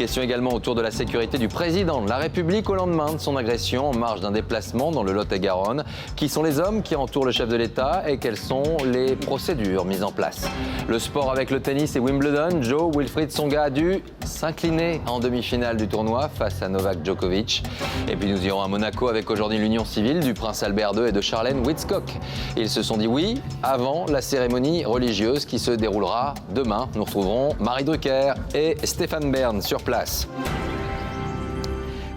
Question également autour de la sécurité du président de la République au lendemain de son agression en marge d'un déplacement dans le Lot-et-Garonne. Qui sont les hommes qui entourent le chef de l'État et quelles sont les procédures mises en place? Le sport avec le tennis et Wimbledon. Wilfried Tsonga a dû s'incliner en demi-finale du tournoi face à Novak Djokovic. Et puis nous irons à Monaco avec aujourd'hui l'union civile du prince Albert II et de Charlène Wittskog. Ils se sont dit oui avant la cérémonie religieuse qui se déroulera demain. Nous retrouverons Marie Drucker et Stéphane Bern sur place.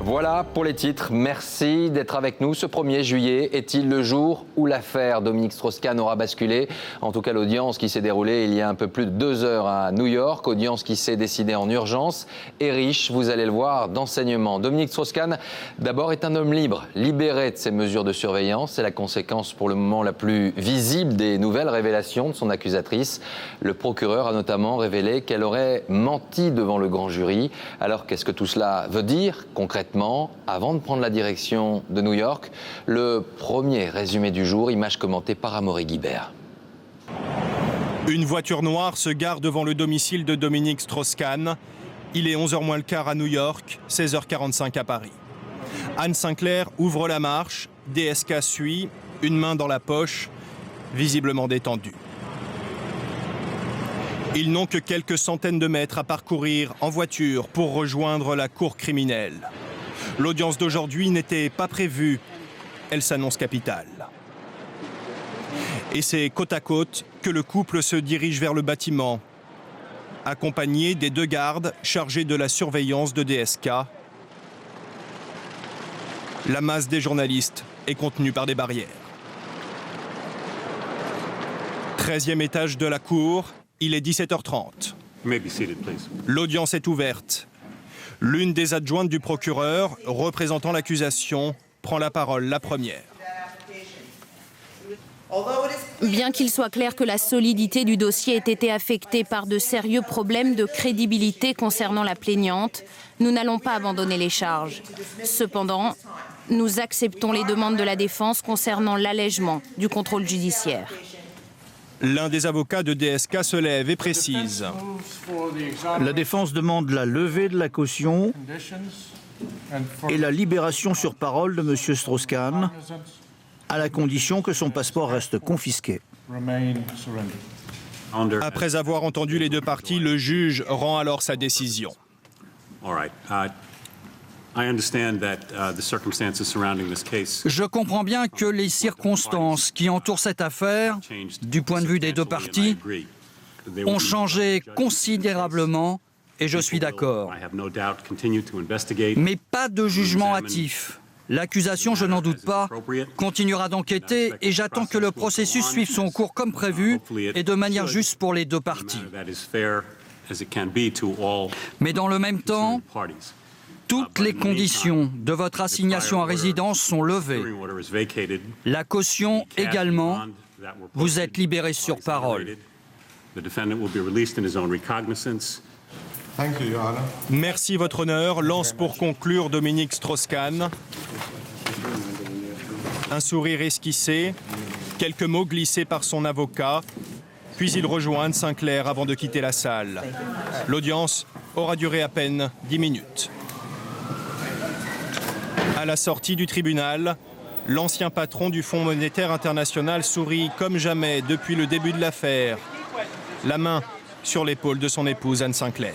Voilà pour les titres. Merci d'être avec nous. Ce 1er juillet est-il le jour où l'affaire Dominique Strauss-Kahn aura basculé? En tout cas, l'audience qui s'est déroulée il y a un peu plus de 2 heures à New York, audience qui s'est décidée en urgence, est riche, vous allez le voir, d'enseignements. Dominique Strauss-Kahn, d'abord, est un homme libre, libéré de ses mesures de surveillance. C'est la conséquence pour le moment la plus visible des nouvelles révélations de son accusatrice. Le procureur a notamment révélé qu'elle aurait menti devant le grand jury. Alors, qu'est-ce que tout cela veut dire concrètement? Avant de prendre la direction de New York, le premier résumé du jour, image commentée par Amaury Guibert. Une voiture noire se gare devant le domicile de Dominique Strauss-Kahn. Il est 11h moins le quart à New York, 16h45 à Paris. Anne Sinclair ouvre la marche, DSK suit, une main dans la poche, visiblement détendue. Ils n'ont que quelques centaines de mètres à parcourir en voiture pour rejoindre la cour criminelle. L'audience d'aujourd'hui n'était pas prévue. Elle s'annonce capitale. Et c'est côte à côte que le couple se dirige vers le bâtiment, accompagné des 2 gardes chargés de la surveillance de DSK. La masse des journalistes est contenue par des barrières. 13e étage de la cour, il est 17h30. L'audience est ouverte. L'une des adjointes du procureur, représentant l'accusation, prend la parole la première. Bien qu'il soit clair que la solidité du dossier ait été affectée par de sérieux problèmes de crédibilité concernant la plaignante, nous n'allons pas abandonner les charges. Cependant, nous acceptons les demandes de la défense concernant l'allègement du contrôle judiciaire. L'un des avocats de DSK se lève et précise. La défense demande la levée de la caution et la libération sur parole de M. Strauss-Kahn, à la condition que son passeport reste confisqué. Après avoir entendu les 2 parties, le juge rend alors sa décision. Je comprends bien que les circonstances qui entourent cette affaire, du point de vue des 2 parties, ont changé considérablement et je suis d'accord. Mais pas de jugement hâtif. L'accusation, je n'en doute pas, continuera d'enquêter et j'attends que le processus suive son cours comme prévu et de manière juste pour les 2 parties. Mais dans le même temps, toutes les conditions de votre assignation à résidence sont levées. La caution également. Vous êtes libéré sur parole. Merci, Votre Honneur. Lance pour conclure Dominique Strauss-Kahn. Un sourire esquissé, quelques mots glissés par son avocat, puis il rejoint Anne Sinclair avant de quitter la salle. L'audience aura duré à peine 10 minutes. À la sortie du tribunal, l'ancien patron du Fonds monétaire international sourit comme jamais depuis le début de l'affaire, la main sur l'épaule de son épouse Anne Sinclair.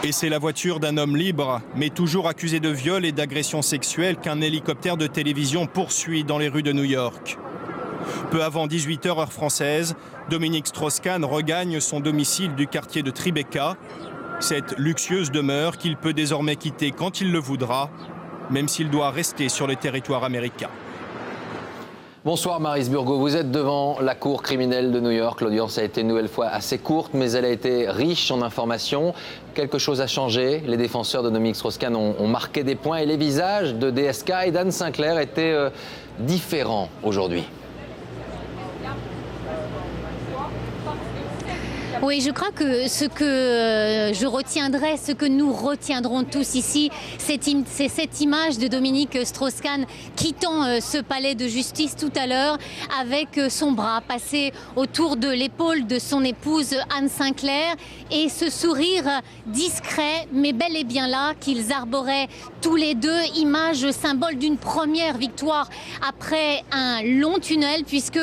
Et c'est la voiture d'un homme libre, mais toujours accusé de viol et d'agression sexuelle qu'un hélicoptère de télévision poursuit dans les rues de New York. Peu avant 18h heure française, Dominique Strauss-Kahn regagne son domicile du quartier de Tribeca, cette luxueuse demeure qu'il peut désormais quitter quand il le voudra, même s'il doit rester sur le territoire américain. Bonsoir Maryse Burgot, vous êtes devant la cour criminelle de New York. L'audience a été une nouvelle fois assez courte, mais elle a été riche en informations. Quelque chose a changé. Les défenseurs de Dominique Strauss-Kahn ont marqué des points et les visages de DSK et d'Anne Sinclair étaient différents aujourd'hui. Oui, je crois que ce que je retiendrai, ce que nous retiendrons tous ici, c'est cette image de Dominique Strauss-Kahn quittant ce palais de justice tout à l'heure avec son bras passé autour de l'épaule de son épouse Anne Sinclair et ce sourire discret mais bel et bien là qu'ils arboraient tous les deux, image symbole d'une première victoire après un long tunnel puisque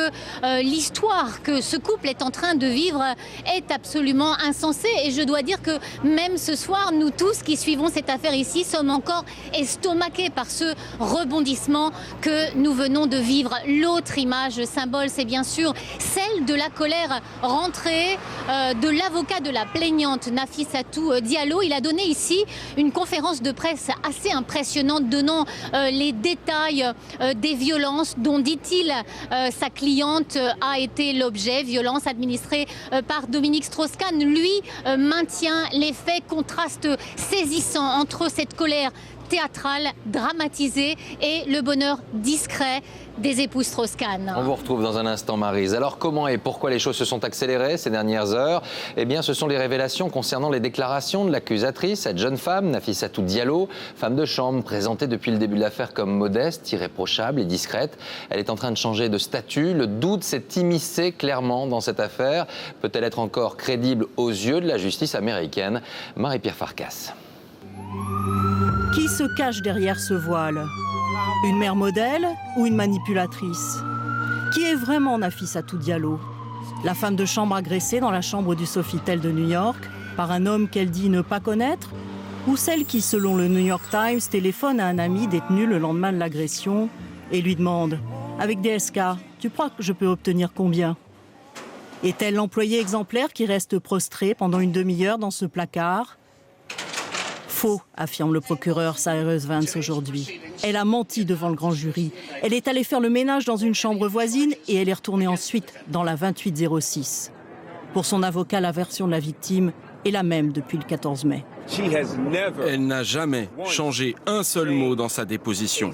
l'histoire que ce couple est en train de vivre est absolument insensée et je dois dire que même ce soir, nous tous qui suivons cette affaire ici sommes encore estomaqués par ce rebondissement que nous venons de vivre. L'autre image symbole, c'est bien sûr celle de la colère rentrée de l'avocat de la plaignante Nafissatou Diallo. Il a donné ici une conférence de presse assez impressionnante donnant les détails des violences dont, dit-il, sa cliente a été l'objet, violences administrées par Dominique Strauss-Kahn. Lui maintient les faits, contraste saisissant entre cette colère théâtrale, dramatisée et le bonheur discret des épouses Strauss-Kahn. On vous retrouve dans un instant, Maryse. Alors comment et pourquoi les choses se sont accélérées ces dernières heures? Eh bien, ce sont les révélations concernant les déclarations de l'accusatrice, cette jeune femme, Nafissatou Diallo, femme de chambre, présentée depuis le début de l'affaire comme modeste, irréprochable et discrète. Elle est en train de changer de statut. Le doute s'est immiscé clairement dans cette affaire. Peut-elle être encore crédible aux yeux de la justice américaine? Marie-Pierre Farkas. Qui se cache derrière ce voile? Une mère modèle ou une manipulatrice? Qui est vraiment Nafissatou Diallo? La femme de chambre agressée dans la chambre du Sofitel de New York par un homme qu'elle dit ne pas connaître? Ou celle qui, selon le New York Times, téléphone à un ami détenu le lendemain de l'agression et lui demande « Avec DSK, tu crois que je peux obtenir combien ?» Est-elle l'employée exemplaire qui reste prostrée pendant une demi-heure dans ce placard? Faux, affirme le procureur Cyrus Vance aujourd'hui. Elle a menti devant le grand jury. Elle est allée faire le ménage dans une chambre voisine et elle est retournée ensuite dans la 2806. Pour son avocat, la version de la victime est la même depuis le 14 mai. Elle n'a jamais changé un seul mot dans sa déposition.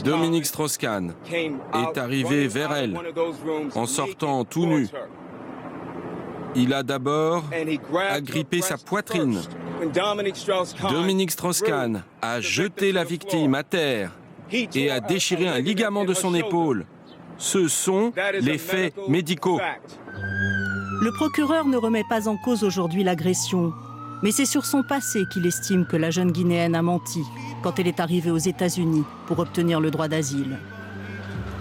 Dominique Strauss-Kahn est arrivé vers elle en sortant tout nu. Il a d'abord agrippé sa poitrine. Dominique Strauss-Kahn a jeté la victime à terre et a déchiré un ligament de son épaule. Ce sont les faits médicaux. Le procureur ne remet pas en cause aujourd'hui l'agression, mais c'est sur son passé qu'il estime que la jeune Guinéenne a menti quand elle est arrivée aux États-Unis pour obtenir le droit d'asile.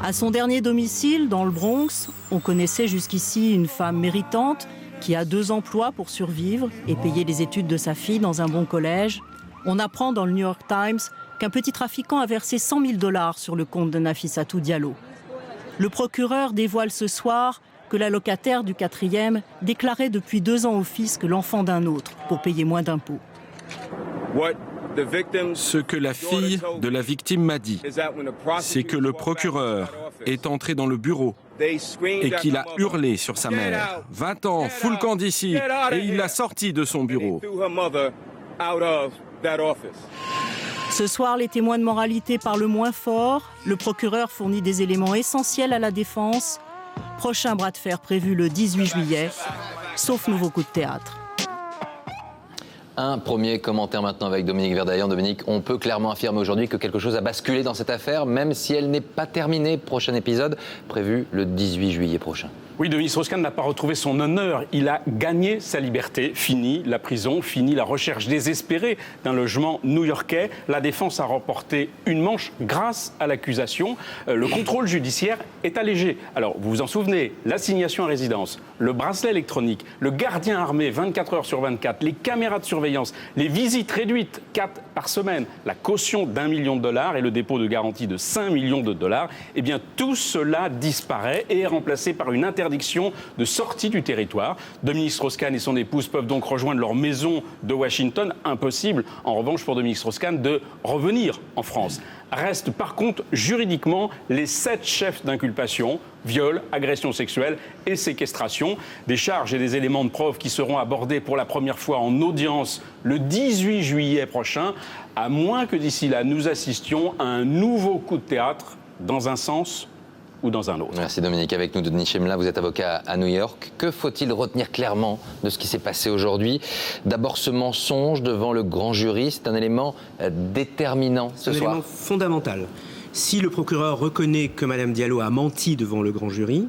À son dernier domicile, dans le Bronx, on connaissait jusqu'ici une femme méritante qui a 2 emplois pour survivre et payer les études de sa fille dans un bon collège. On apprend dans le New York Times qu'un petit trafiquant a versé $100 000 sur le compte de Nafissatou Diallo. Le procureur dévoile ce soir que la locataire du 4e déclarait depuis 2 ans au fisc l'enfant d'un autre pour payer moins d'impôts. Ce que la fille de la victime m'a dit, c'est que le procureur est entré dans le bureau et qu'il a hurlé sur sa mère. 20 ans, fous le camp d'ici, et il l'a sortie de son bureau. Ce soir, les témoins de moralité parlent moins fort. Le procureur fournit des éléments essentiels à la défense. Prochain bras de fer prévu le 18 juillet, sauf nouveau coup de théâtre. Un premier commentaire maintenant avec Dominique Verdaillan. Dominique, on peut clairement affirmer aujourd'hui que quelque chose a basculé dans cette affaire, même si elle n'est pas terminée. Prochain épisode prévu le 18 juillet prochain. Oui, Dominique Strauss-Kahn n'a pas retrouvé son honneur. Il a gagné sa liberté. Fini la prison, fini la recherche désespérée d'un logement new-yorkais. La défense a remporté une manche grâce à l'accusation. Le contrôle judiciaire est allégé. Alors, vous vous en souvenez, l'assignation à résidence, le bracelet électronique, le gardien armé 24 heures sur 24, les caméras de surveillance, les visites réduites 4 par semaine, la caution d'$1 million et le dépôt de garantie de $5 millions, eh bien, tout cela disparaît et est remplacé par une interdiction de sortie du territoire. Dominique Strauss-Kahn et son épouse peuvent donc rejoindre leur maison de Washington. Impossible, en revanche, pour Dominique Strauss-Kahn de revenir en France. Restent par contre juridiquement les 7 chefs d'inculpation, viol, agression sexuelle et séquestration. Des charges et des éléments de preuve qui seront abordés pour la première fois en audience le 18 juillet prochain, à moins que d'ici là nous assistions à un nouveau coup de théâtre dans un sens ou dans un autre. Merci Dominique. Avec nous, Denis Chemla, vous êtes avocat à New York. Que faut-il retenir clairement de ce qui s'est passé aujourd'hui? D'abord, ce mensonge devant le grand jury, c'est un élément déterminant ce soir. C'est un élément fondamental. Si le procureur reconnaît que Mme Diallo a menti devant le grand jury,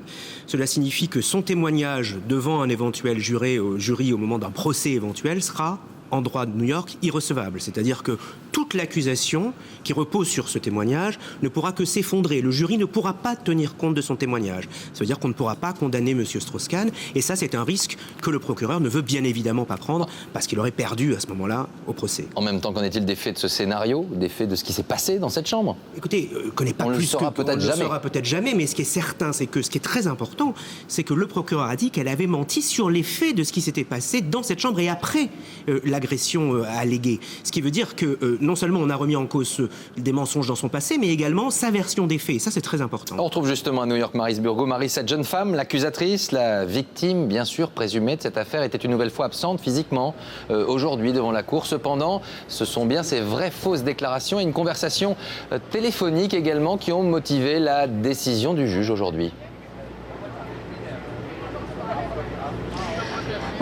cela signifie que son témoignage devant un éventuel jury au moment d'un procès éventuel sera, en droit de New York, irrecevable. C'est-à-dire que toute l'accusation qui repose sur ce témoignage ne pourra que s'effondrer. Le jury ne pourra pas tenir compte de son témoignage. Ça veut dire qu'on ne pourra pas condamner M. Strauss-Kahn. Et ça, c'est un risque que le procureur ne veut bien évidemment pas prendre parce qu'il aurait perdu à ce moment-là au procès. En même temps, qu'en est-il des faits de ce scénario, des faits de ce qui s'est passé dans cette chambre? Écoutez, on ne connaît pas on plus le saura peut-être jamais. On le saura peut-être jamais, mais ce qui est certain, c'est que ce qui est très important, c'est que le procureur a dit qu'elle avait menti sur les faits de ce qui s'était passé dans cette chambre et après l'agression alléguée. Ce qui veut dire que non seulement on a remis en cause des mensonges dans son passé, mais également sa version des faits. Ça, c'est très important. On retrouve justement à New York Maryse Burgo. Maryse, cette jeune femme, l'accusatrice, la victime, bien sûr, présumée de cette affaire, était une nouvelle fois absente physiquement aujourd'hui devant la cour. Cependant, ce sont bien ces vraies fausses déclarations et une conversation téléphonique également qui ont motivé la décision du juge aujourd'hui.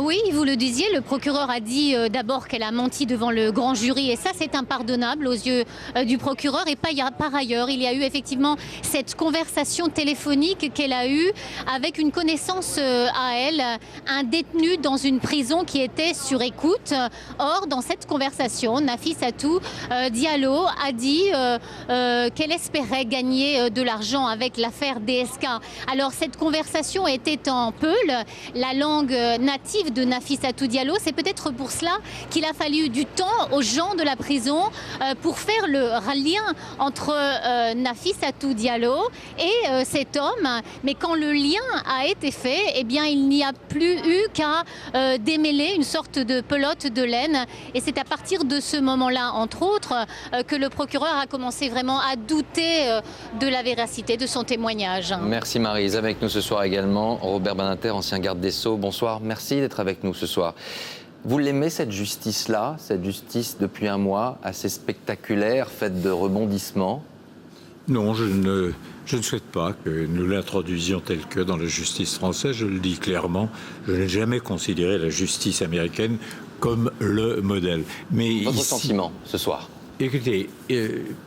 Oui, vous le disiez, le procureur a dit d'abord qu'elle a menti devant le grand jury et ça c'est impardonnable aux yeux du procureur. Et par ailleurs, il y a eu effectivement cette conversation téléphonique qu'elle a eue avec une connaissance à elle, un détenu dans une prison qui était sur écoute. Or, dans cette conversation, Nafissatou Diallo a dit qu'elle espérait gagner de l'argent avec l'affaire DSK. Alors cette conversation était en peul, la langue native de Nafissatou Diallo. C'est peut-être pour cela qu'il a fallu du temps aux gens de la prison pour faire le lien entre Nafissatou Diallo et cet homme. Mais quand le lien a été fait, eh bien, il n'y a plus eu qu'à démêler une sorte de pelote de laine. Et c'est à partir de ce moment-là, entre autres, que le procureur a commencé vraiment à douter de la véracité de son témoignage. Merci Maryse. Avec nous ce soir également, Robert Badinter, ancien garde des Sceaux. Bonsoir, merci d'être avec nous ce soir. Vous l'aimez cette justice-là, cette justice depuis un mois assez spectaculaire, faite de rebondissements? Non, je ne souhaite pas que nous l'introduisions telle que dans la justice française. Je le dis clairement, je n'ai jamais considéré la justice américaine comme le modèle. Mais votre ici, sentiment ce soir? Écoutez,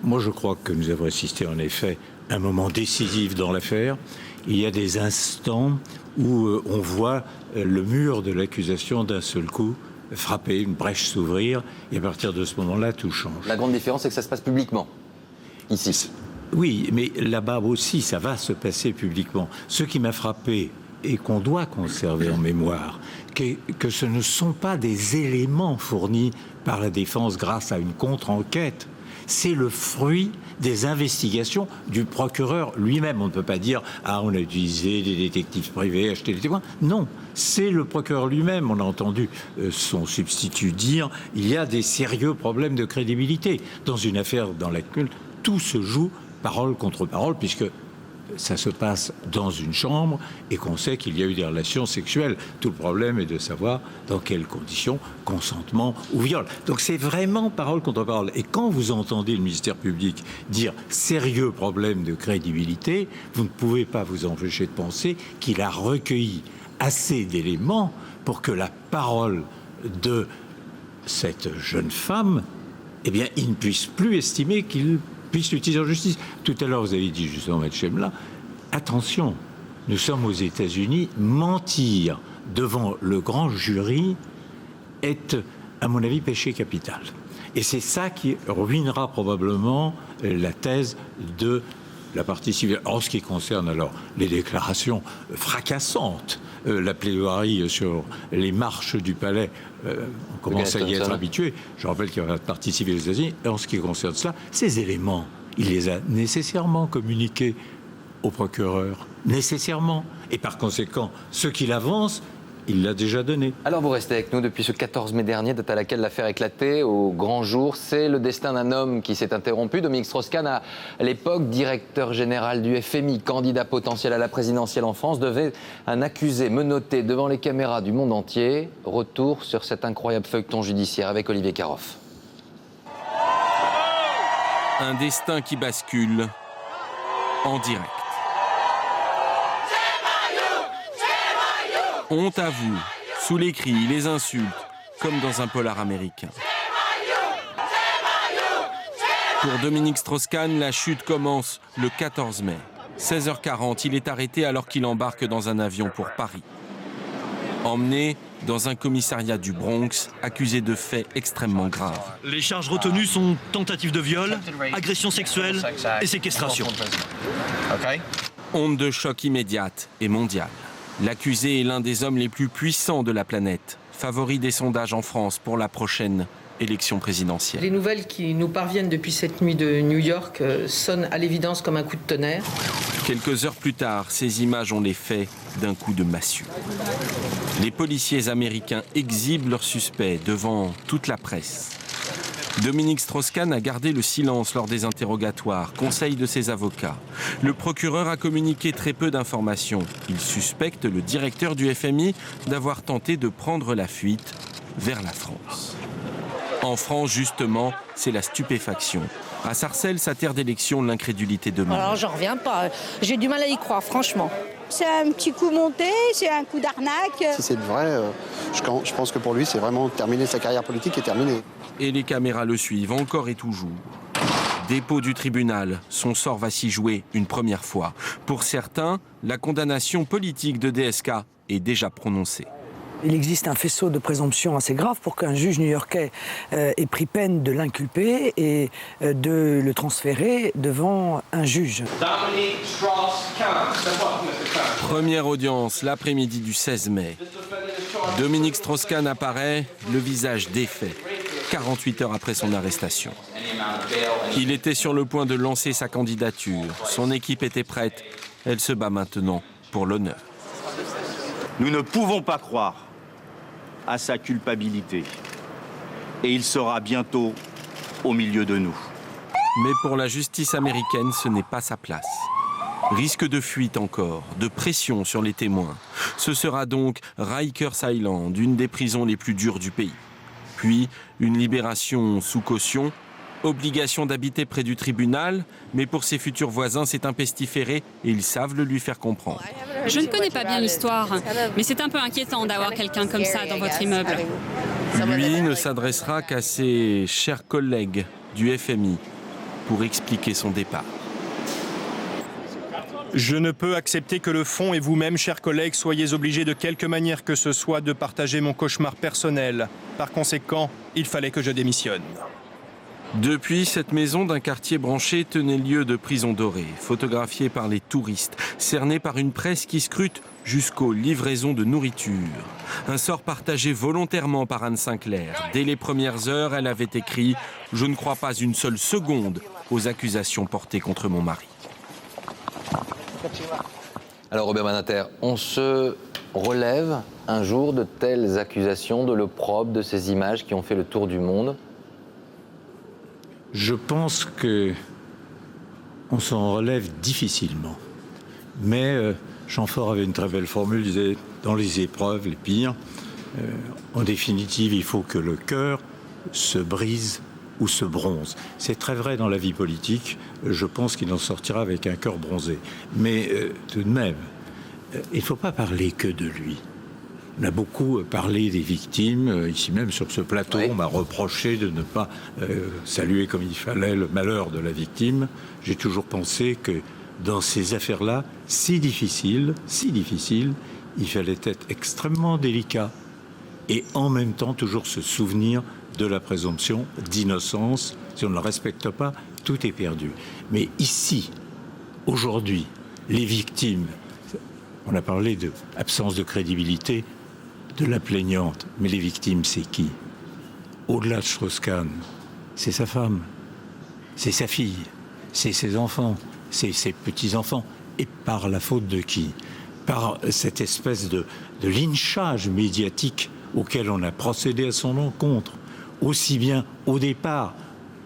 moi je crois que nous avons assisté en effet à un moment décisif dans l'affaire. Il y a des instants où on voit le mur de l'accusation d'un seul coup frapper, une brèche s'ouvrir, et à partir de ce moment-là, tout change. La grande différence, c'est que ça se passe publiquement, ici. Oui, mais là-bas aussi, ça va se passer publiquement. Ce qui m'a frappé, et qu'on doit conserver en mémoire, que ce ne sont pas des éléments fournis par la défense grâce à une contre-enquête. C'est le fruit des investigations du procureur lui-même. On ne peut pas dire « Ah, on a utilisé des détectives privés, acheté des témoins ». Non, c'est le procureur lui-même. On a entendu son substitut dire « Il y a des sérieux problèmes de crédibilité » dans une affaire dans laquelle tout se joue parole contre parole, puisque ça se passe dans une chambre et qu'on sait qu'il y a eu des relations sexuelles. Tout le problème est de savoir dans quelles conditions, consentement ou viol. Donc c'est vraiment parole contre parole. Et quand vous entendez le ministère public dire sérieux problème de crédibilité, vous ne pouvez pas vous empêcher de penser qu'il a recueilli assez d'éléments pour que la parole de cette jeune femme, eh bien, il ne puisse plus estimer qu'il puisse l'utiliser en justice. Tout à l'heure, vous avez dit justement, M. Chemla, attention, nous sommes aux États-Unis, mentir devant le grand jury est, à mon avis, péché capital. Et c'est ça qui ruinera probablement la thèse de la partie civile. En ce qui concerne alors les déclarations fracassantes, la plaidoirie sur les marches du palais, on commence à y être habitué. Je rappelle qu'il y aura la partie civile aux États-Unis. En ce qui concerne cela, ces éléments, il les a nécessairement communiqués au procureur, nécessairement. Et par conséquent, ce qu'il avance, il l'a déjà donné. Alors vous restez avec nous depuis ce 14 mai dernier, date à laquelle l'affaire éclatait au grand jour. C'est le destin d'un homme qui s'est interrompu. Dominique Strauss-Kahn, à l'époque directeur général du FMI, candidat potentiel à la présidentielle en France, devait un accusé menotté devant les caméras du monde entier. Retour sur cet incroyable feuilleton judiciaire avec Olivier Caroff. Un destin qui bascule en direct. Honte à vous, sous les cris, les insultes, comme dans un polar américain. Pour Dominique Strauss-Kahn, la chute commence le 14 mai. 16h40, il est arrêté alors qu'il embarque dans un avion pour Paris. Emmené dans un commissariat du Bronx, accusé de faits extrêmement graves. Les charges retenues sont tentative de viol, agression sexuelle et séquestration. Onde de choc immédiate et mondiale. L'accusé est l'un des hommes les plus puissants de la planète, favori des sondages en France pour la prochaine élection présidentielle. Les nouvelles qui nous parviennent depuis cette nuit de New York sonnent à l'évidence comme un coup de tonnerre. Quelques heures plus tard, ces images ont l'effet d'un coup de massue. Les policiers américains exhibent leurs suspects devant toute la presse. Dominique Strauss-Kahn a gardé le silence lors des interrogatoires, conseil de ses avocats. Le procureur a communiqué très peu d'informations. Il suspecte le directeur du FMI d'avoir tenté de prendre la fuite vers la France. En France, justement, c'est la stupéfaction. À Sarcelles, sa terre d'élection, l'incrédulité demande. Alors, j'en reviens pas. J'ai du mal à y croire, franchement. C'est un petit coup monté, c'est un coup d'arnaque. Si c'est vrai, je pense que pour lui, c'est vraiment terminé, sa carrière politique est terminée. Et les caméras le suivent encore et toujours. Dépôt du tribunal, son sort va s'y jouer une première fois. Pour certains, la condamnation politique de DSK est déjà prononcée. Il existe un faisceau de présomptions assez grave pour qu'un juge new-yorkais ait pris peine de l'inculper et de le transférer devant un juge. Première audience l'après-midi du 16 mai. Dominique Strauss-Kahn apparaît, le visage défait, 48 heures après son arrestation. Il était sur le point de lancer sa candidature. Son équipe était prête. Elle se bat maintenant pour l'honneur. Nous ne pouvons pas croire à sa culpabilité. Et il sera bientôt au milieu de nous. Mais pour la justice américaine, ce n'est pas sa place. Risque de fuite encore, de pression sur les témoins. Ce sera donc Rikers Island, une des prisons les plus dures du pays. Puis, une libération sous caution, obligation d'habiter près du tribunal, mais pour ses futurs voisins, c'est un pestiféré et ils savent le lui faire comprendre. Je ne connais pas bien l'histoire, mais c'est un peu inquiétant d'avoir quelqu'un comme ça dans votre immeuble. Lui ne s'adressera qu'à ses chers collègues du FMI pour expliquer son départ. Je ne peux accepter que le Fonds et vous-même, chers collègues, soyez obligés de quelque manière que ce soit de partager mon cauchemar personnel. Par conséquent, il fallait que je démissionne. Depuis, cette maison d'un quartier branché tenait lieu de prison dorée, photographiée par les touristes, cernée par une presse qui scrute jusqu'aux livraisons de nourriture. Un sort partagé volontairement par Anne Sinclair. Dès les premières heures, elle avait écrit « Je ne crois pas une seule seconde aux accusations portées contre mon mari ». Alors Robert Badinter, on se relève un jour de telles accusations, de l'opprobre, de ces images qui ont fait le tour du monde? Je pense que on s'en relève difficilement. Mais Jean Faure avait une très belle formule, il disait « dans les épreuves, les pires, en définitive, il faut que le cœur se brise ou se bronze ». C'est très vrai dans la vie politique. Je pense qu'il en sortira avec un cœur bronzé. Mais tout de même, il ne faut pas parler que de lui. On a beaucoup parlé des victimes. Ici même, sur ce plateau, on m'a reproché de ne pas saluer comme il fallait le malheur de la victime. J'ai toujours pensé que dans ces affaires-là, si difficiles, il fallait être extrêmement délicat et en même temps toujours se souvenir de la présomption d'innocence. Si on ne la respecte pas, tout est perdu. Mais ici, aujourd'hui, les victimes, on a parlé d'absence de crédibilité de la plaignante, mais les victimes, c'est qui? Au-delà de Strauss-Kahn, c'est sa femme, c'est sa fille, c'est ses enfants, c'est ses petits-enfants. Et par la faute de qui? Par cette espèce de lynchage médiatique auquel on a procédé à son encontre. Aussi bien au départ,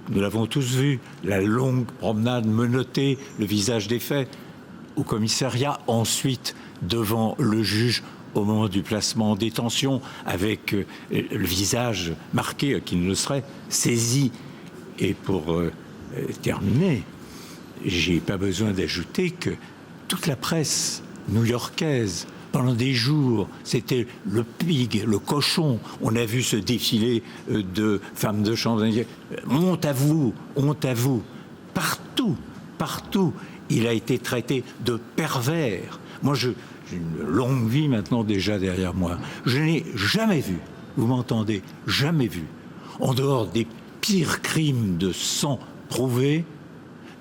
nous l'avons tous vu, la longue promenade menottée, le visage des faits, au commissariat, ensuite devant le juge au moment du placement en détention, avec le visage marqué qui ne le serait, saisi. Et pour terminer, j'ai pas besoin d'ajouter que toute la presse new-yorkaise, Pendant des jours, c'était le pig, le cochon. On a vu ce défilé de femmes de chambre. Honte à vous, honte à vous. Partout, il a été traité de pervers. Moi, j'ai une longue vie maintenant déjà derrière moi. Je n'ai jamais vu, vous m'entendez, jamais vu, en dehors des pires crimes de sang prouvés,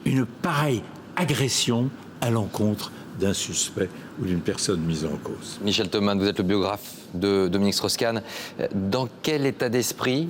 une pareille agression à l'encontre d'un suspect ou d'une personne mise en cause. Michel Thoman, vous êtes le biographe de Dominique Strauss-Kahn. Dans quel état d'esprit,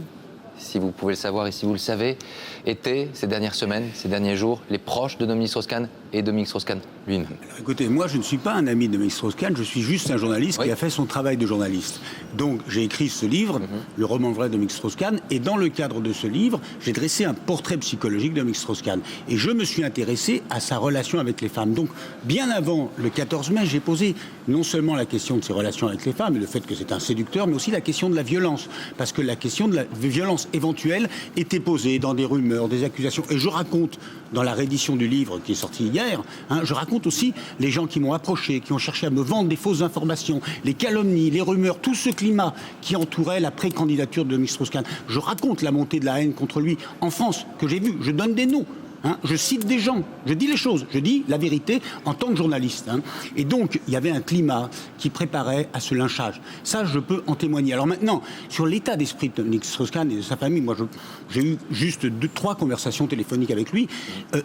si vous pouvez le savoir et si vous le savez, étaient ces dernières semaines, ces derniers jours, les proches de Dominique Strauss-Kahn et Dominique Strauss-Kahn lui-même? Écoutez, moi je ne suis pas un ami de Dominique Strauss-Kahn, je suis juste un journaliste qui a fait son travail de journaliste. Donc j'ai écrit ce livre, le roman vrai de Dominique Strauss-Kahn, et dans le cadre de ce livre, j'ai dressé un portrait psychologique de Dominique Strauss-Kahn. Et je me suis intéressé à sa relation avec les femmes. Donc bien avant le 14 mai, j'ai posé non seulement la question de ses relations avec les femmes, et le fait que c'est un séducteur, mais aussi la question de la violence. Parce que la question de la violence éventuelle était posée dans des rumeurs, des accusations. Et je raconte, dans la réédition du livre qui est sorti hier, je raconte aussi les gens qui m'ont approché, qui ont cherché à me vendre des fausses informations, les calomnies, les rumeurs, tout ce climat qui entourait la pré-candidature de Dominique Strauss-Kahn. Je raconte la montée de la haine contre lui en France, que j'ai vue. Je donne des noms. Je cite des gens, je dis les choses, je dis la vérité en tant que journaliste. Et donc, il y avait un climat qui préparait à ce lynchage. Ça, je peux en témoigner. Alors maintenant, sur l'état d'esprit de Dominique Strauss-Kahn et de sa famille, moi, j'ai eu juste 2-3 conversations téléphoniques avec lui.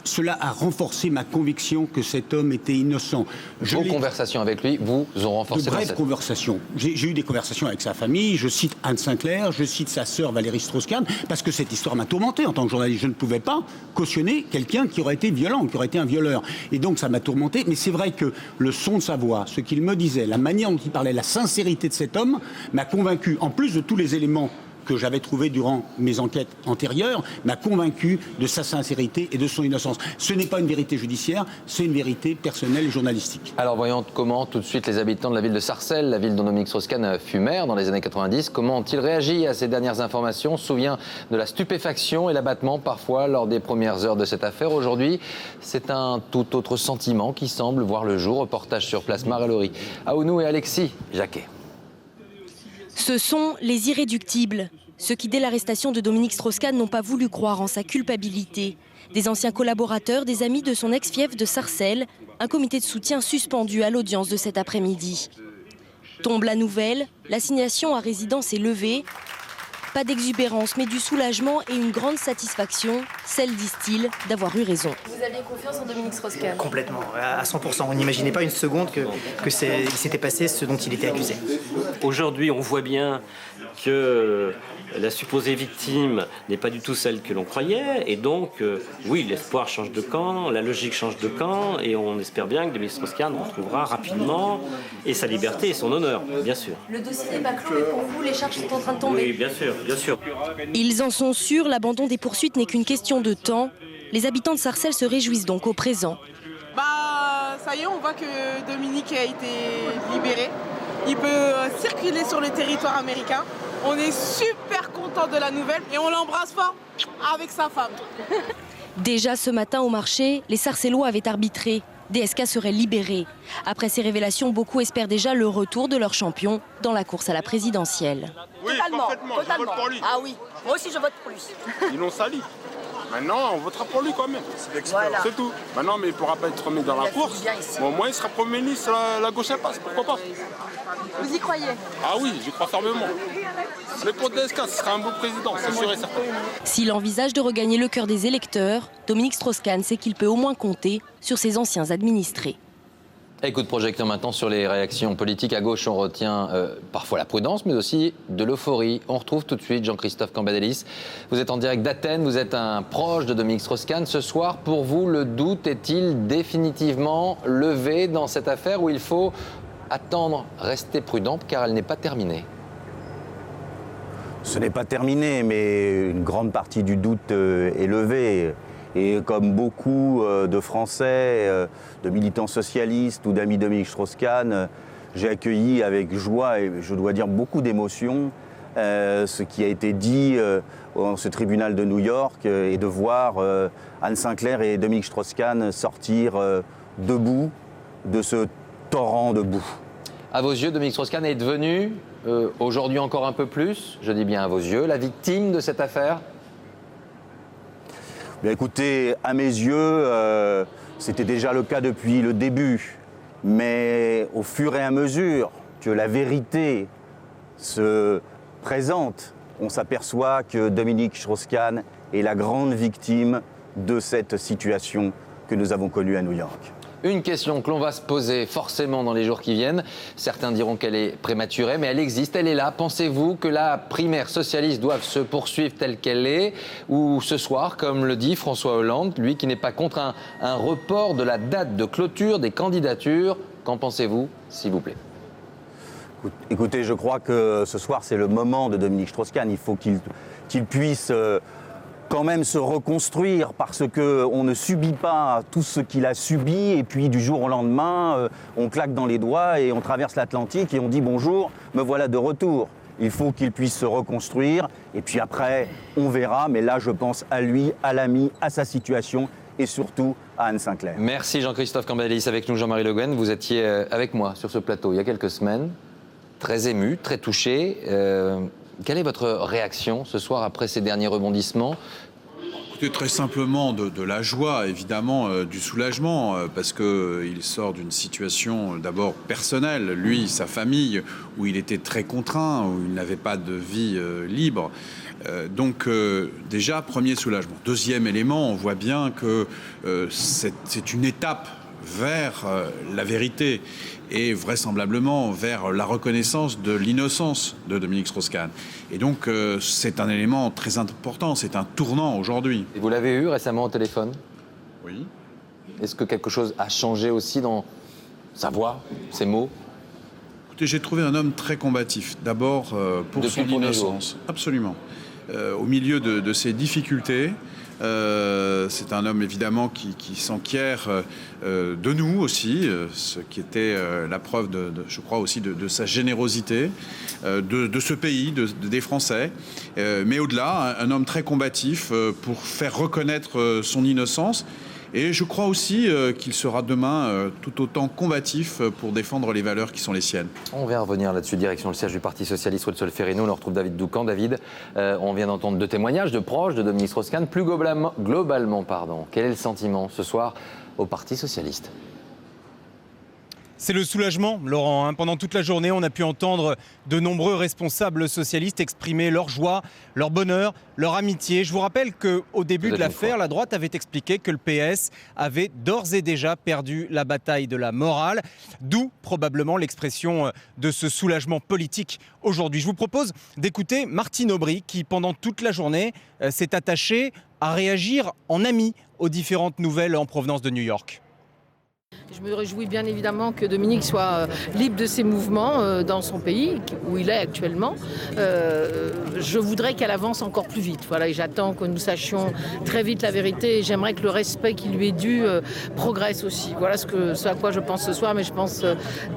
Cela a renforcé ma conviction que cet homme était innocent. Vos conversations avec lui vous ont renforcé? De brèves conversations. J'ai eu des conversations avec sa famille, je cite Anne Sinclair, je cite sa sœur Valérie Strauss-Kahn, parce que cette histoire m'a tourmenté en tant que journaliste. Je ne pouvais pas cautionner quelqu'un qui aurait été violent, qui aurait été un violeur. Et donc ça m'a tourmenté, mais c'est vrai que le son de sa voix, ce qu'il me disait, la manière dont il parlait, la sincérité de cet homme m'a convaincu, en plus de tous les éléments que j'avais trouvé durant mes enquêtes antérieures, m'a convaincu de sa sincérité et de son innocence. Ce n'est pas une vérité judiciaire, c'est une vérité personnelle et journalistique. Alors voyons comment tout de suite les habitants de la ville de Sarcelles, la ville dont Dominique Strauss-Kahn fut maire dans les années 90, comment ont-ils réagi à ces dernières informations? On se souvient de la stupéfaction et l'abattement parfois lors des premières heures de cette affaire. Aujourd'hui, c'est un tout autre sentiment qui semble voir le jour. Reportage sur place, Marie-Laurie Aounou et Alexis Jacquet. Ce sont les irréductibles, ceux qui, dès l'arrestation de Dominique Strauss-Kahn, n'ont pas voulu croire en sa culpabilité. Des anciens collaborateurs, des amis de son ex-fief de Sarcelles, un comité de soutien suspendu à l'audience de cet après-midi. Tombe la nouvelle, l'assignation à résidence est levée. Pas d'exubérance, mais du soulagement et une grande satisfaction, celle, disent-ils, d'avoir eu raison. Vous aviez confiance en Dominique Strauss-Kahn? Complètement, à 100%. On n'imaginait pas une seconde qu'il s'était passé ce dont il était accusé. Aujourd'hui, on voit bien que la supposée victime n'est pas du tout celle que l'on croyait. Et donc, oui, l'espoir change de camp, la logique change de camp, et on espère bien que Dominique Strauss-Kahn retrouvera rapidement et sa liberté et son honneur, bien sûr. Le dossier n'est pas clos, mais pour vous, les charges sont en train de tomber. Oui, bien sûr, bien sûr. Ils en sont sûrs, l'abandon des poursuites n'est qu'une question de temps. Les habitants de Sarcelles se réjouissent donc au présent. Ça y est, on voit que Dominique a été libéré. Il peut circuler sur le territoire américain. On est super content de la nouvelle et on l'embrasse fort avec sa femme. Déjà ce matin au marché, les Sarcellois avaient arbitré. DSK serait libéré. Après ces révélations, beaucoup espèrent déjà le retour de leur champion dans la course à la présidentielle. Oui, totalement. Je vote pour lui. Ah oui, moi aussi je vote pour lui. Ils l'ont sali. Maintenant, on votera pour lui quand même. Voilà. C'est tout. Maintenant, mais il ne pourra pas être remis dans la course. Mais au moins, il sera Premier ministre, la gauche elle passe. Pourquoi pas? Vous y croyez? Ah oui, j'y crois fermement. Mais pour DSK, ce sera un beau président, c'est sûr et certain. S'il envisage de regagner le cœur des électeurs, Dominique Strauss-Kahn sait qu'il peut au moins compter sur ses anciens administrés. Et coup de projecteur maintenant sur les réactions politiques. À gauche, on retient parfois la prudence, mais aussi de l'euphorie. On retrouve tout de suite Jean-Christophe Cambadélis. Vous êtes en direct d'Athènes, vous êtes un proche de Dominique Strauss-Kahn. Ce soir, pour vous, le doute est-il définitivement levé dans cette affaire où il faut attendre, rester prudent, car elle n'est pas terminée? Ce n'est pas terminé, mais une grande partie du doute est levée. Et comme beaucoup de Français, de militants socialistes ou d'amis de Dominique Strauss-Kahn, j'ai accueilli avec joie et je dois dire beaucoup d'émotion ce qui a été dit dans ce tribunal de New York et de voir Anne Sinclair et Dominique Strauss-Kahn sortir debout de ce torrent de boue. À vos yeux, Dominique Strauss-Kahn est devenu, aujourd'hui encore un peu plus, je dis bien à vos yeux, la victime de cette affaire? Bien, écoutez, à mes yeux, c'était déjà le cas depuis le début. Mais au fur et à mesure que la vérité se présente, on s'aperçoit que Dominique Strauss-Kahn est la grande victime de cette situation que nous avons connue à New York. Une question que l'on va se poser forcément dans les jours qui viennent. Certains diront qu'elle est prématurée, mais elle existe, elle est là. Pensez-vous que la primaire socialiste doive se poursuivre telle qu'elle est, ou ce soir, comme le dit François Hollande, lui qui n'est pas contre un report de la date de clôture des candidatures? Qu'en pensez-vous, s'il vous plaît? Écoutez, je crois que ce soir, c'est le moment de Dominique Strauss-Kahn. Il faut qu'il puisse quand même se reconstruire, parce qu'on ne subit pas tout ce qu'il a subi et puis du jour au lendemain, on claque dans les doigts et on traverse l'Atlantique et on dit bonjour, me voilà de retour. Il faut qu'il puisse se reconstruire et puis après, on verra. Mais là, je pense à lui, à l'ami, à sa situation et surtout à Anne Sinclair. Merci Jean-Christophe Cambadélis avec nous, Jean-Marie Le Guen. Vous étiez avec moi sur ce plateau il y a quelques semaines, très ému, très touché. Quelle est votre réaction ce soir après ces derniers rebondissements? Très simplement de la joie, évidemment, du soulagement, parce qu'il sort d'une situation d'abord personnelle, lui, sa famille, où il était très contraint, où il n'avait pas de vie libre. Donc déjà, premier soulagement. Deuxième élément, on voit bien que c'est une étape vers la vérité et vraisemblablement vers la reconnaissance de l'innocence de Dominique Strauss-Kahn. Et donc c'est un élément très important, c'est un tournant aujourd'hui. Et vous l'avez eu récemment au téléphone? Oui. Est-ce que quelque chose a changé aussi dans sa voix, ses mots? Écoutez, j'ai trouvé un homme très combatif. D'abord pour son innocence. Absolument. Au milieu de ses difficultés, c'est un homme évidemment qui s'enquiert de nous aussi, ce qui était la preuve, je crois aussi, de sa générosité, de ce pays, des Français. Mais au-delà, un homme très combatif pour faire reconnaître son innocence. Et je crois aussi qu'il sera demain tout autant combatif pour défendre les valeurs qui sont les siennes. On vient revenir là-dessus, direction le siège du Parti Socialiste, rue de Solferino. On retrouve David Doucan. David, on vient d'entendre deux témoignages de proches de Dominique Strauss-Kahn. Plus globalement, quel est le sentiment ce soir au Parti Socialiste? C'est le soulagement, Laurent. Pendant toute la journée, on a pu entendre de nombreux responsables socialistes exprimer leur joie, leur bonheur, leur amitié. Je vous rappelle qu'au début de l'affaire, la droite avait expliqué que le PS avait d'ores et déjà perdu la bataille de la morale, d'où probablement l'expression de ce soulagement politique aujourd'hui. Je vous propose d'écouter Martine Aubry qui, pendant toute la journée, s'est attachée à réagir en ami aux différentes nouvelles en provenance de New York. Je me réjouis bien évidemment que Dominique soit libre de ses mouvements dans son pays, où il est actuellement. Je voudrais qu'elle avance encore plus vite. Voilà, et j'attends que nous sachions très vite la vérité. Et j'aimerais que le respect qui lui est dû progresse aussi. Voilà ce à quoi je pense ce soir, mais je pense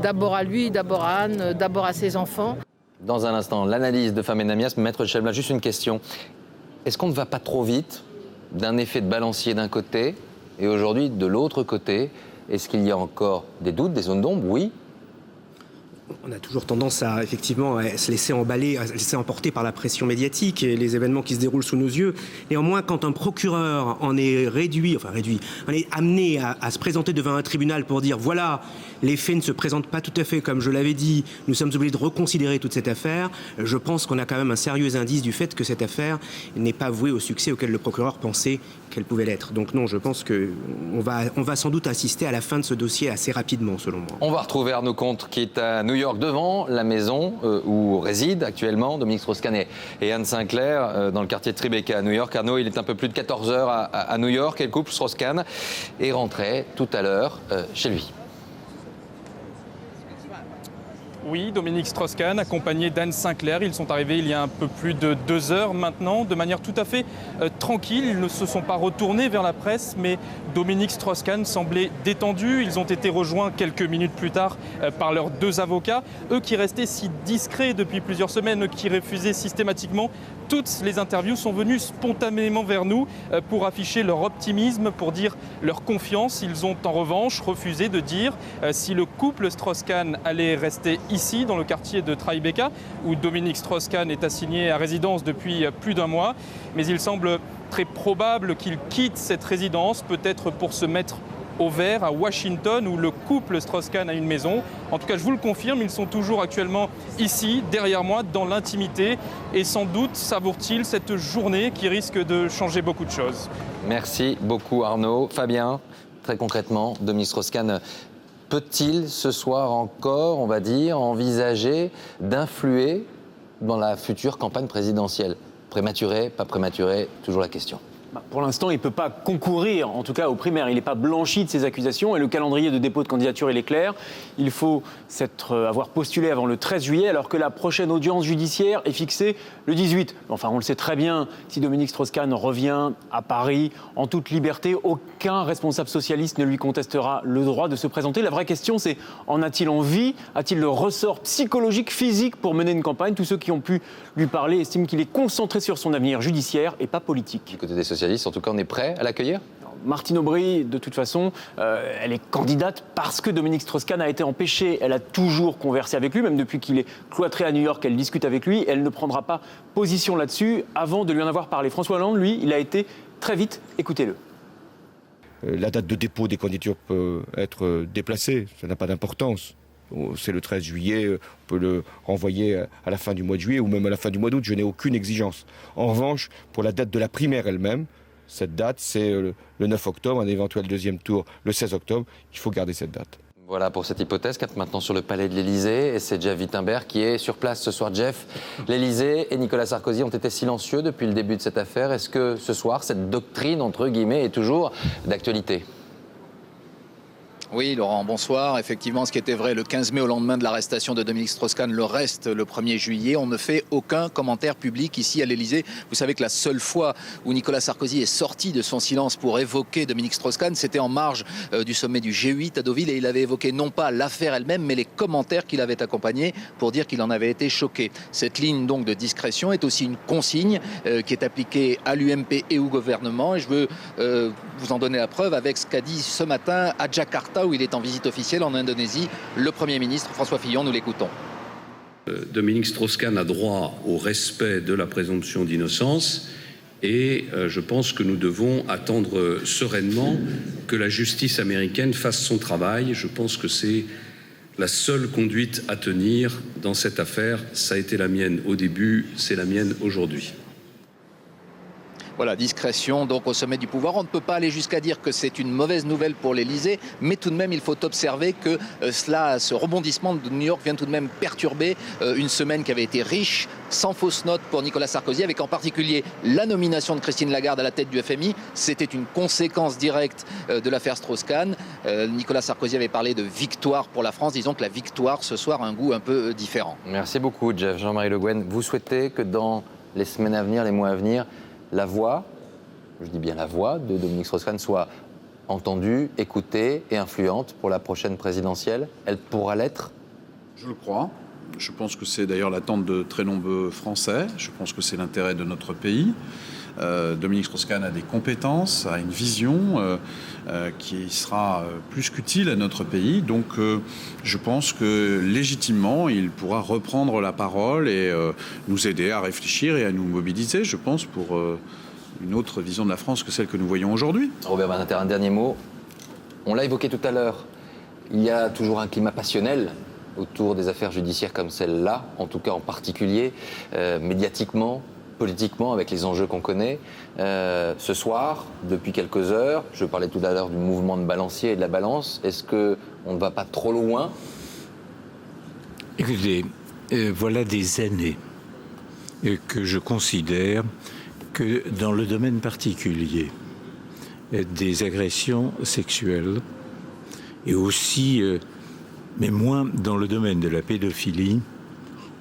d'abord à lui, d'abord à Anne, d'abord à ses enfants. Dans un instant, l'analyse de Famen Amias. Maître Chelbla, juste une question. Est-ce qu'on ne va pas trop vite d'un effet de balancier d'un côté et aujourd'hui de l'autre côté? Est-ce qu'il y a encore des doutes, des zones d'ombre? Oui. On a toujours tendance à effectivement à se laisser emballer, à se laisser emporter par la pression médiatique et les événements qui se déroulent sous nos yeux. Néanmoins, quand un procureur en est on est amené à se présenter devant un tribunal pour dire voilà, les faits ne se présentent pas tout à fait comme je l'avais dit, nous sommes obligés de reconsidérer toute cette affaire, je pense qu'on a quand même un sérieux indice du fait que cette affaire n'est pas vouée au succès auquel le procureur pensait qu'elle pouvait l'être. Donc non, je pense qu'on va sans doute assister à la fin de ce dossier assez rapidement, selon moi. On va retrouver Arnaud Comte qui est à New York devant la maison où réside actuellement Dominique Strauss-Kahn et Anne Sinclair dans le quartier de Tribeca à New York. Arnaud, il est un peu plus de 14h à New York et le couple Strauss-Kahn est rentré tout à l'heure chez lui. Oui, Dominique Strauss-Kahn, accompagné d'Anne Sinclair. Ils sont arrivés il y a un peu plus de 2 heures maintenant, de manière tout à fait tranquille. Ils ne se sont pas retournés vers la presse, mais Dominique Strauss-Kahn semblait détendu. Ils ont été rejoints quelques minutes plus tard par leurs 2 avocats. Eux qui restaient si discrets depuis plusieurs semaines, qui refusaient systématiquement toutes les interviews sont venues spontanément vers nous pour afficher leur optimisme, pour dire leur confiance. Ils ont en revanche refusé de dire si le couple Strauss-Kahn allait rester ici, dans le quartier de Tribeca, où Dominique Strauss-Kahn est assigné à résidence depuis plus d'un mois. Mais il semble très probable qu'il quitte cette résidence, peut-être pour se mettre au vert à Washington, où le couple Strauss-Kahn a une maison. En tout cas, je vous le confirme, ils sont toujours actuellement ici, derrière moi, dans l'intimité. Et sans doute savourent-ils cette journée qui risque de changer beaucoup de choses. Merci beaucoup Arnaud. Fabien, très concrètement, Dominique Strauss-Kahn peut-il ce soir encore, on va dire, envisager d'influer dans la future campagne présidentielle? Prématuré, pas prématuré, toujours la question. Pour l'instant, il ne peut pas concourir, en tout cas aux primaires. Il n'est pas blanchi de ces accusations et le calendrier de dépôt de candidature, il est clair. Il faut avoir postulé avant le 13 juillet, alors que la prochaine audience judiciaire est fixée le 18. Enfin, on le sait très bien, si Dominique Strauss-Kahn revient à Paris en toute liberté, aucun responsable socialiste ne lui contestera le droit de se présenter. La vraie question, c'est en a-t-il envie? A-t-il le ressort psychologique, physique pour mener une campagne? Tous ceux qui ont pu lui parler estiment qu'il est concentré sur son avenir judiciaire et pas politique. Du côté des socialistes, en tout cas, on est prêt à l'accueillir? Martine Aubry, de toute façon, elle est candidate parce que Dominique Strauss-Kahn a été empêchée. Elle a toujours conversé avec lui, même depuis qu'il est cloîtré à New York, elle discute avec lui. Elle ne prendra pas position là-dessus avant de lui en avoir parlé. François Hollande, lui, il a été très vite. Écoutez-le. La date de dépôt des candidatures peut être déplacée, ça n'a pas d'importance. C'est le 13 juillet, on peut le renvoyer à la fin du mois de juillet ou même à la fin du mois d'août, je n'ai aucune exigence. En revanche, pour la date de la primaire elle-même, cette date, c'est le 9 octobre, un éventuel deuxième tour le 16 octobre, il faut garder cette date. Voilà pour cette hypothèse. Maintenant sur le palais de l'Élysée, et c'est Jeff Wittenberg qui est sur place ce soir. Jeff, l'Élysée et Nicolas Sarkozy ont été silencieux depuis le début de cette affaire. Est-ce que ce soir, cette doctrine, entre guillemets, est toujours d'actualité ? Oui, Laurent, bonsoir. Effectivement, ce qui était vrai le 15 mai au lendemain de l'arrestation de Dominique Strauss-Kahn le reste le 1er juillet. On ne fait aucun commentaire public ici à l'Élysée. Vous savez que la seule fois où Nicolas Sarkozy est sorti de son silence pour évoquer Dominique Strauss-Kahn, c'était en marge du sommet du G8 à Deauville et il avait évoqué non pas l'affaire elle-même, mais les commentaires qui l'avaient accompagné pour dire qu'il en avait été choqué. Cette ligne donc de discrétion est aussi une consigne qui est appliquée à l'UMP et au gouvernement. Et je veux vous en donner la preuve avec ce qu'a dit ce matin à Jakarta, où il est en visite officielle en Indonésie, le Premier ministre François Fillon. Nous l'écoutons. Dominique Strauss-Kahn a droit au respect de la présomption d'innocence et je pense que nous devons attendre sereinement que la justice américaine fasse son travail. Je pense que c'est la seule conduite à tenir dans cette affaire. Ça a été la mienne au début, c'est la mienne aujourd'hui. Voilà, discrétion donc au sommet du pouvoir. On ne peut pas aller jusqu'à dire que c'est une mauvaise nouvelle pour l'Élysée, mais tout de même il faut observer que ce rebondissement de New York vient tout de même perturber une semaine qui avait été riche, sans fausse note pour Nicolas Sarkozy, avec en particulier la nomination de Christine Lagarde à la tête du FMI. C'était une conséquence directe de l'affaire Strauss-Kahn. Nicolas Sarkozy avait parlé de victoire pour la France. Disons que la victoire ce soir a un goût un peu différent. Merci beaucoup, Jeff. Jean-Marie Le Guen, vous souhaitez que dans les semaines à venir, les mois à venir, la voix, je dis bien la voix de Dominique Strauss-Kahn soit entendue, écoutée et influente pour la prochaine présidentielle? Elle pourra l'être? Je le crois. Je pense que c'est d'ailleurs l'attente de très nombreux Français. Je pense que c'est l'intérêt de notre pays. Dominique Strauss-Kahn a des compétences, a une vision qui sera plus qu'utile à notre pays. Donc je pense que légitimement, il pourra reprendre la parole et nous aider à réfléchir et à nous mobiliser, je pense, pour une autre vision de la France que celle que nous voyons aujourd'hui. Robert Badinter, un dernier mot. On l'a évoqué tout à l'heure. Il y a toujours un climat passionnel autour des affaires judiciaires comme celle-là, en tout cas en particulier, médiatiquement, politiquement, avec les enjeux qu'on connaît. Ce soir, depuis quelques heures, je parlais tout à l'heure du mouvement de balancier et de la balance. Est-ce qu'on ne va pas trop loin? Écoutez, voilà des années que je considère que dans le domaine particulier des agressions sexuelles et aussi, mais moins dans le domaine de la pédophilie,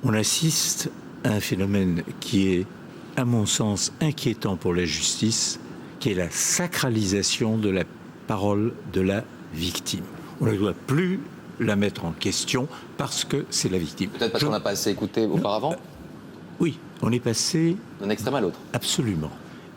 on assiste à un phénomène qui est, à mon sens, inquiétant pour la justice, qui est la sacralisation de la parole de la victime. On ne doit plus la mettre en question parce que c'est la victime. Peut-être parce qu'on n'a pas assez écouté auparavant ? Oui, On est passé... D'un extrême à l'autre. Absolument.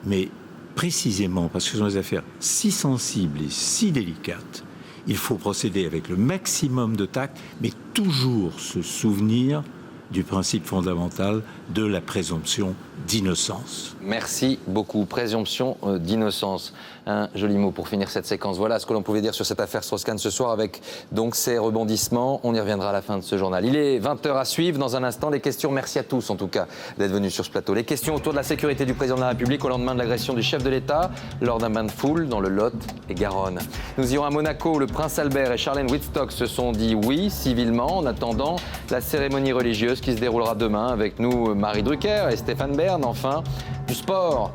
Mais précisément parce que ce sont des affaires si sensibles et si délicates, il faut procéder avec le maximum de tact, mais toujours se souvenir du principe fondamental de la présomption d'innocence. Merci beaucoup. Présomption d'innocence. Un joli mot pour finir cette séquence. Voilà ce que l'on pouvait dire sur cette affaire Strauss-Kahn ce soir avec donc ces rebondissements. On y reviendra à la fin de ce journal. Il est 20h à suivre. Dans un instant, les questions. Merci à tous en tout cas d'être venus sur ce plateau. Les questions autour de la sécurité du président de la République au lendemain de l'agression du chef de l'État lors d'un bain de foule dans le Lot et Garonne. Nous irons à Monaco où le prince Albert et Charlène Wittstock se sont dit oui civilement en attendant la cérémonie religieuse qui se déroulera demain avec nous Marie Drucker et Stéphane Bern. Enfin, du sport,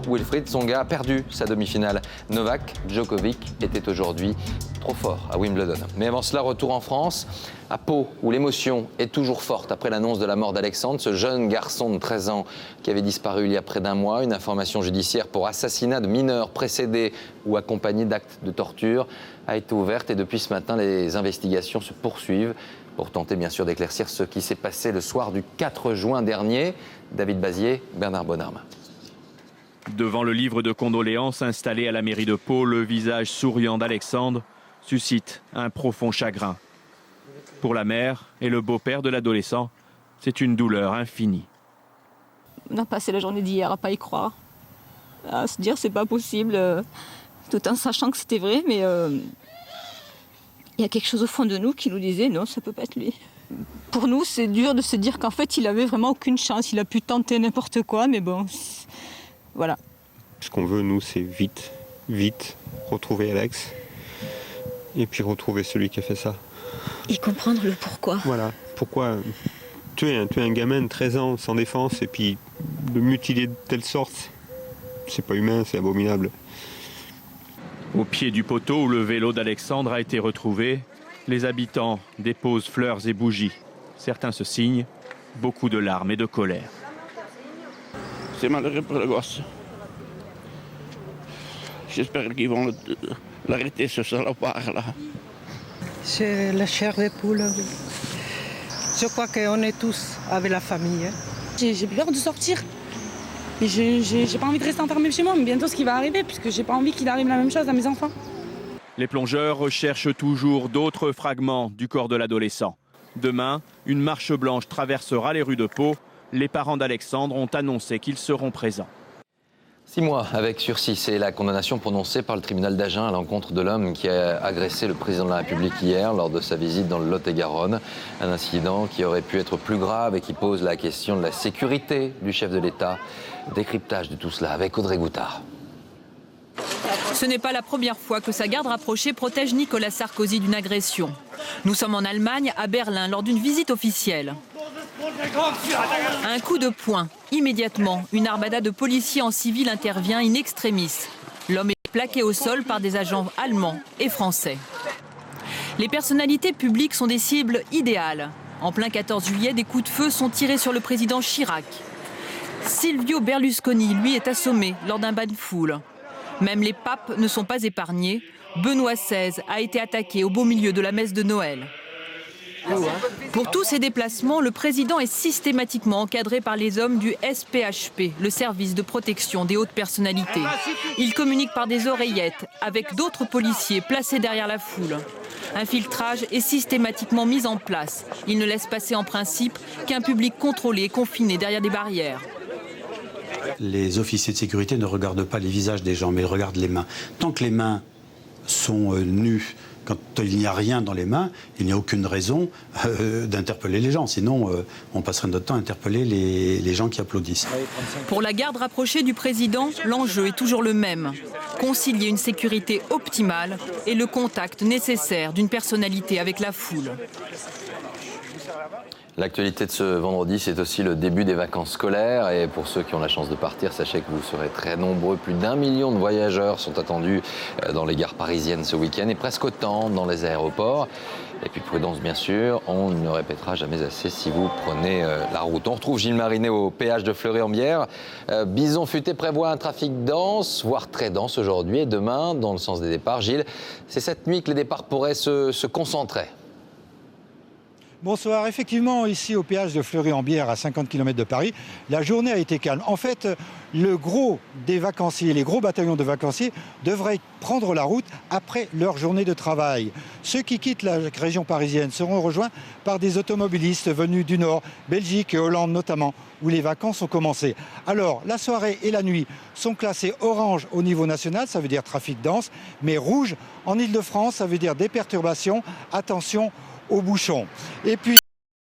Wilfried Tsonga a perdu sa demi-finale. Novak Djokovic était aujourd'hui trop fort à Wimbledon. Mais avant cela, retour en France, à Pau, où l'émotion est toujours forte après l'annonce de la mort d'Alexandre, ce jeune garçon de 13 ans qui avait disparu il y a près d'un mois. Une information judiciaire pour assassinat de mineurs précédé ou accompagné d'actes de torture a été ouverte et depuis ce matin, les investigations se poursuivent pour tenter bien sûr d'éclaircir ce qui s'est passé le soir du 4 juin dernier. David Bazier, Bernard Bonarme. Devant le livre de condoléances installé à la mairie de Pau, le visage souriant d'Alexandre suscite un profond chagrin. Pour la mère et le beau-père de l'adolescent, c'est une douleur infinie. On a passé la journée d'hier à pas y croire, à se dire c'est pas possible, tout en sachant que c'était vrai, mais il y a quelque chose au fond de nous qui nous disait non, ça peut pas être lui. Pour nous, c'est dur de se dire qu'en fait, il avait vraiment aucune chance. Il a pu tenter n'importe quoi, mais bon, voilà. Ce qu'on veut, nous, c'est vite retrouver Alex et puis retrouver celui qui a fait ça. Et comprendre le pourquoi. Voilà, pourquoi tuer un gamin de 13 ans sans défense et puis le mutiler de telle sorte, c'est pas humain, c'est abominable. Au pied du poteau où le vélo d'Alexandre a été retrouvé, les habitants déposent fleurs et bougies. Certains se signent, beaucoup de larmes et de colère. C'est malheureux pour le gosse. J'espère qu'ils vont l'arrêter, ce salopard-là. C'est la chair de poule. Je crois qu'on est tous avec la famille. J'ai peur de sortir. Et j'ai pas envie de rester enfermée chez moi, mais bientôt ce qui va arriver, puisque j'ai pas envie qu'il arrive la même chose à mes enfants. Les plongeurs recherchent toujours d'autres fragments du corps de l'adolescent. Demain, une marche blanche traversera les rues de Pau. Les parents d'Alexandre ont annoncé qu'ils seront présents. 6 mois avec sursis, c'est la condamnation prononcée par le tribunal d'Agen à l'encontre de l'homme qui a agressé le président de la République hier lors de sa visite dans le Lot-et-Garonne. Un incident qui aurait pu être plus grave et qui pose la question de la sécurité du chef de l'État. Décryptage de tout cela avec Audrey Goutard. Ce n'est pas la première fois que sa garde rapprochée protège Nicolas Sarkozy d'une agression. Nous sommes en Allemagne, à Berlin, lors d'une visite officielle. Un coup de poing. Immédiatement, une armada de policiers en civil intervient in extremis. L'homme est plaqué au sol par des agents allemands et français. Les personnalités publiques sont des cibles idéales. En plein 14 juillet, des coups de feu sont tirés sur le président Chirac. Silvio Berlusconi, lui, est assommé lors d'un bain de foule. Même les papes ne sont pas épargnés. Benoît XVI a été attaqué au beau milieu de la messe de Noël. Pour tous ces déplacements, le président est systématiquement encadré par les hommes du SPHP, le service de protection des hautes personnalités. Il communique par des oreillettes avec d'autres policiers placés derrière la foule. Un filtrage est systématiquement mis en place. Il ne laisse passer en principe qu'un public contrôlé et confiné derrière des barrières. Les officiers de sécurité ne regardent pas les visages des gens, mais ils regardent les mains. Tant que les mains sont nues, quand il n'y a rien dans les mains, il n'y a aucune raison d'interpeller les gens. Sinon, on passerait notre temps à interpeller les gens qui applaudissent. Pour la garde rapprochée du président, l'enjeu est toujours le même. Concilier une sécurité optimale et le contact nécessaire d'une personnalité avec la foule. L'actualité de ce vendredi, c'est aussi le début des vacances scolaires. Et pour ceux qui ont la chance de partir, sachez que vous serez très nombreux. Plus d'1 million de voyageurs sont attendus dans les gares parisiennes ce week-end et presque autant dans les aéroports. Et puis prudence, bien sûr, on ne le répétera jamais assez si vous prenez la route. On retrouve Gilles Marinet au péage de Fleury-en-Bière. Bison Futé prévoit un trafic dense, voire très dense aujourd'hui et demain, dans le sens des départs. Gilles, c'est cette nuit que les départs pourraient se concentrer. Bonsoir. Effectivement, ici au péage de Fleury-en-Bière, à 50 km de Paris, la journée a été calme. En fait, le gros des vacanciers, les gros bataillons de vacanciers devraient prendre la route après leur journée de travail. Ceux qui quittent la région parisienne seront rejoints par des automobilistes venus du Nord, Belgique et Hollande notamment, où les vacances ont commencé. Alors, la soirée et la nuit sont classées orange au niveau national, ça veut dire trafic dense, mais rouge en Ile-de-France, ça veut dire des perturbations, attention aux bouchons. Et puis